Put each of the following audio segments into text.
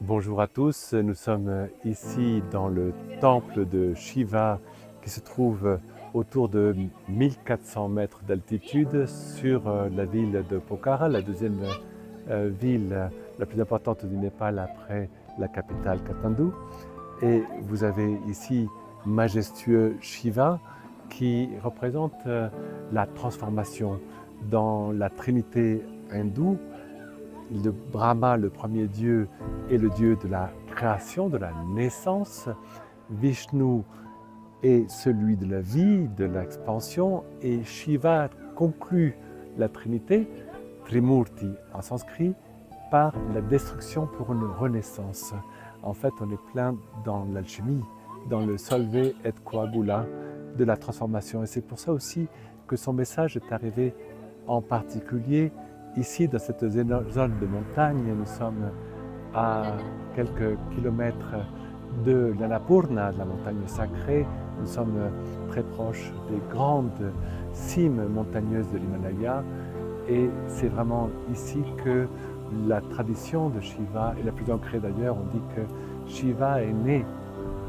Bonjour à tous, nous sommes ici dans le temple de Shiva qui se trouve autour de 1400 mètres d'altitude sur la ville de Pokhara, la deuxième ville la plus importante du Népal après la capitale Katmandu. Et vous avez ici majestueux Shiva qui représente la transformation dans la trinité hindoue. Le Brahma, le premier dieu, est le dieu de la création, de la naissance. Vishnu est celui de la vie, de l'expansion. Et Shiva conclut la Trinité, Trimurti en sanskrit, par la destruction pour une renaissance. En fait, on est plein dans l'alchimie, dans le solve et coagula de la transformation. Et c'est pour ça aussi que son message est arrivé en particulier ici, dans cette zone de montagne. Nous sommes à quelques kilomètres de l'Annapurna, de la montagne sacrée. Nous sommes très proches des grandes cimes montagneuses de l'Himalaya. Et c'est vraiment ici que la tradition de Shiva est la plus ancrée d'ailleurs. On dit que Shiva est né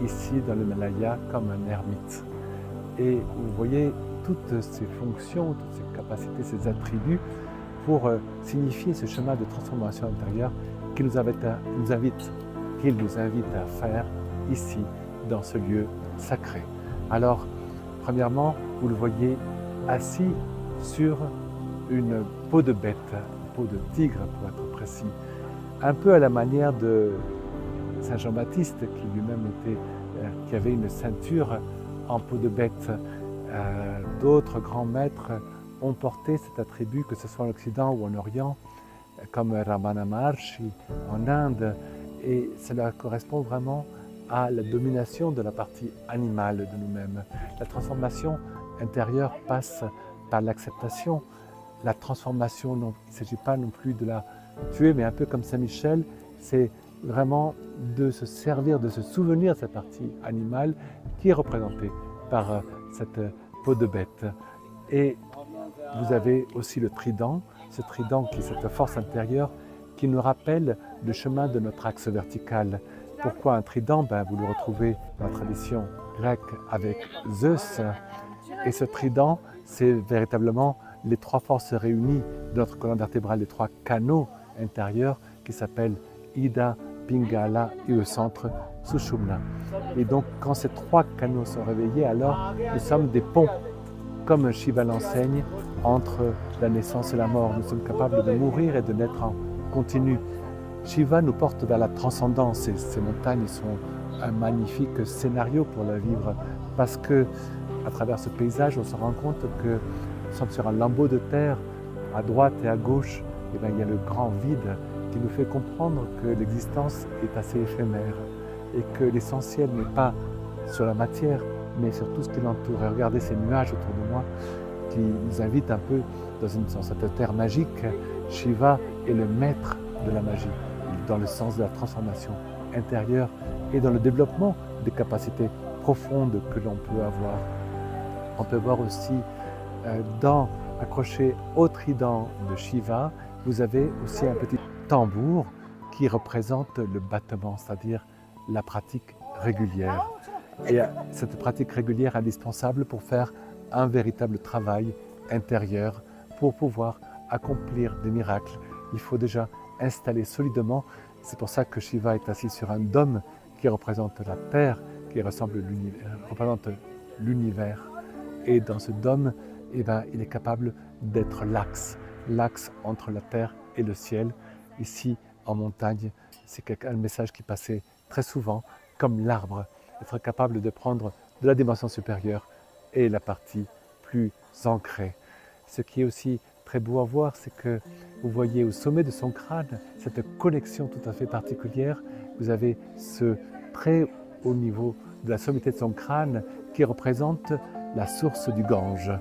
ici dans l'Himalaya comme un ermite. Et vous voyez toutes ces fonctions, toutes ces capacités, ces attributs pour signifier ce chemin de transformation intérieure qu'il nous invite à faire ici, dans ce lieu sacré. Alors, premièrement, vous le voyez assis sur une peau de bête, une peau de tigre pour être précis, un peu à la manière de Saint Jean-Baptiste qui lui-même qui avait une ceinture en peau de bête. D'autres grands maîtres ont porté cet attribut, que ce soit en Occident ou en Orient, comme Ramana Maharshi en Inde, et cela correspond vraiment à la domination de la partie animale de nous-mêmes. La transformation intérieure passe par l'acceptation. La transformation, il ne s'agit pas non plus de la tuer, mais un peu comme Saint Michel, c'est vraiment de se servir, de se souvenir de cette partie animale qui est représentée par cette peau de bête. Et vous avez aussi le trident, ce trident qui est cette force intérieure qui nous rappelle le chemin de notre axe vertical. Pourquoi un trident? Vous le retrouvez dans la tradition grecque avec Zeus. Et ce trident, c'est véritablement les trois forces réunies de notre colonne vertébrale, les trois canaux intérieurs qui s'appellent Ida, Pingala et au centre Sushumna. Et donc quand ces trois canaux sont réveillés, alors nous sommes des ponts, comme Shiva l'enseigne, entre la naissance et la mort. Nous sommes capables de mourir et de naître en continu. Shiva nous porte vers la transcendance et ces montagnes sont un magnifique scénario pour la vivre parce que à travers ce paysage, on se rend compte que nous sommes sur un lambeau de terre. À droite et à gauche, il y a le grand vide qui nous fait comprendre que l'existence est assez éphémère et que l'essentiel n'est pas sur la matière, mais sur tout ce qui l'entoure. Et regardez ces nuages autour de moi qui nous invitent un peu dans cette terre magique. Shiva est le maître de la magie, dans le sens de la transformation intérieure et dans le développement des capacités profondes que l'on peut avoir. On peut voir aussi accroché au trident de Shiva, vous avez aussi un petit tambour qui représente le battement, c'est-à-dire la pratique régulière. Et cette pratique régulière est indispensable pour faire un véritable travail intérieur, pour pouvoir accomplir des miracles. Il faut déjà installer solidement. C'est pour ça que Shiva est assis sur un dôme qui représente la terre, qui représente l'univers. Et dans ce dôme, il est capable d'être l'axe entre la terre et le ciel. Ici, en montagne, c'est un message qui passait très souvent, comme l'arbre, être capable de prendre de la dimension supérieure et la partie plus ancrée. Ce qui est aussi très beau à voir, c'est que vous voyez au sommet de son crâne cette connexion tout à fait particulière. Vous avez ce très haut niveau de la sommité de son crâne qui représente la source du Gange,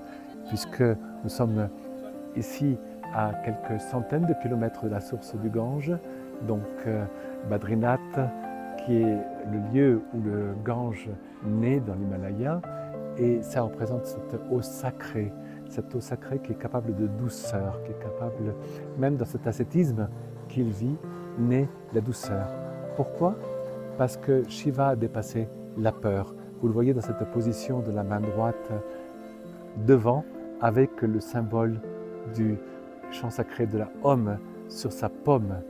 puisque nous sommes ici à quelques centaines de kilomètres de la source du Gange, donc Badrinath, qui est le lieu où le Gange naît dans l'Himalaya, et ça représente cette eau sacrée qui est capable de douceur, qui est capable, même dans cet ascétisme qu'il vit, naît la douceur. Pourquoi? Parce que Shiva a dépassé la peur. Vous le voyez dans cette position de la main droite devant, avec le symbole du chant sacré de la Om sur sa paume.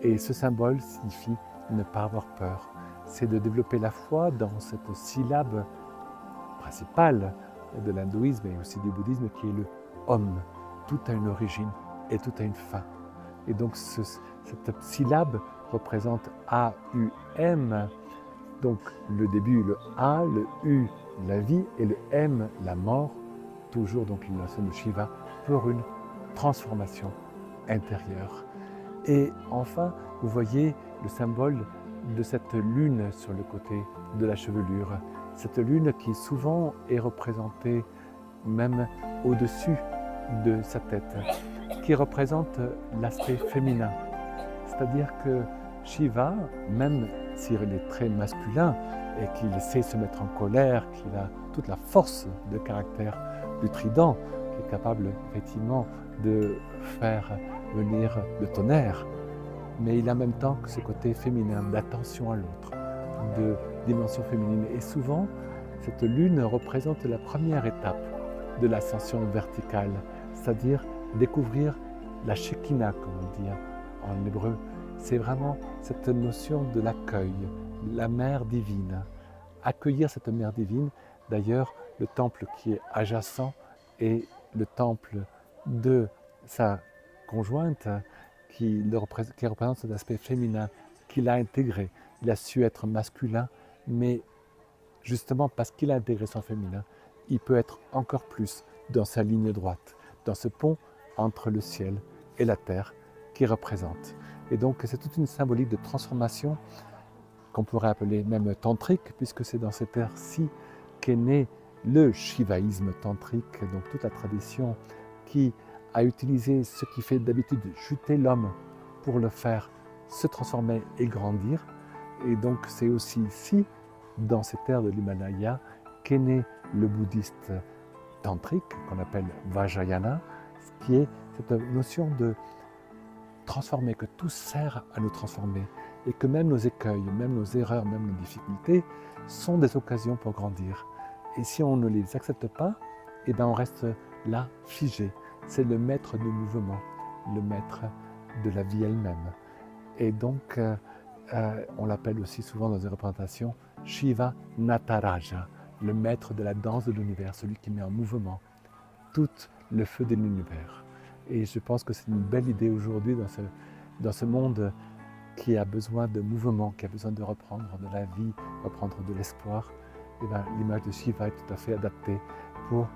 Et ce symbole signifie ne pas avoir peur. C'est de développer la foi dans cette syllabe principale de l'hindouisme et aussi du bouddhisme qui est le Om. Tout a une origine et tout a une fin. Et donc cette syllabe représente A-U-M, donc le début, le A, le U, la vie, et le M, la mort, toujours donc l'innovation de Shiva pour une transformation intérieure. Et enfin, vous voyez le symbole de cette lune sur le côté de la chevelure, cette lune qui souvent est représentée même au-dessus de sa tête, qui représente l'aspect féminin. C'est-à-dire que Shiva, même s'il est très masculin et qu'il sait se mettre en colère, qu'il a toute la force de caractère du trident, qui est capable effectivement de faire venir le tonnerre, mais il a en même temps que ce côté féminin, d'attention à l'autre, de dimension féminine. Et souvent, cette lune représente la première étape de l'ascension verticale, c'est-à-dire découvrir la Shekinah, comme on dit en hébreu. C'est vraiment cette notion de l'accueil, la mère divine. Accueillir cette mère divine, d'ailleurs, le temple qui est adjacent est le temple de sa conjointe qui représente cet aspect féminin, qu'il a intégré. Il a su être masculin, mais justement parce qu'il a intégré son féminin, il peut être encore plus dans sa ligne droite, dans ce pont entre le ciel et la terre qu'il représente. Et donc c'est toute une symbolique de transformation qu'on pourrait appeler même tantrique, puisque c'est dans cette ère-ci qu'est né le shivaïsme tantrique, donc toute la tradition qui a utilisé ce qui fait d'habitude chuter l'homme pour le faire se transformer et grandir. Et donc c'est aussi ici, dans cette ère de l'Himalaya, qu'est né le bouddhiste tantrique, qu'on appelle Vajrayana, qui est cette notion de transformer, que tout sert à nous transformer, et que même nos écueils, même nos erreurs, même nos difficultés sont des occasions pour grandir. Et si on ne les accepte pas, eh bien on reste là, figé. C'est le maître du mouvement, le maître de la vie elle-même. Et donc, on l'appelle aussi souvent dans les représentations Shiva Nataraja, le maître de la danse de l'univers, celui qui met en mouvement tout le feu de l'univers. Et je pense que c'est une belle idée aujourd'hui dans ce monde qui a besoin de mouvement, qui a besoin de reprendre de la vie, reprendre de l'espoir. Et bien, l'image de Shiva est tout à fait adaptée pour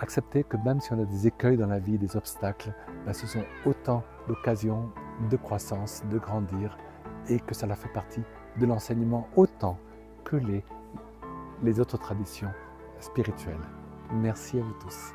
accepter que même si on a des écueils dans la vie, des obstacles, ben ce sont autant d'occasions de croissance, de grandir, et que cela fait partie de l'enseignement autant que les autres traditions spirituelles. Merci à vous tous.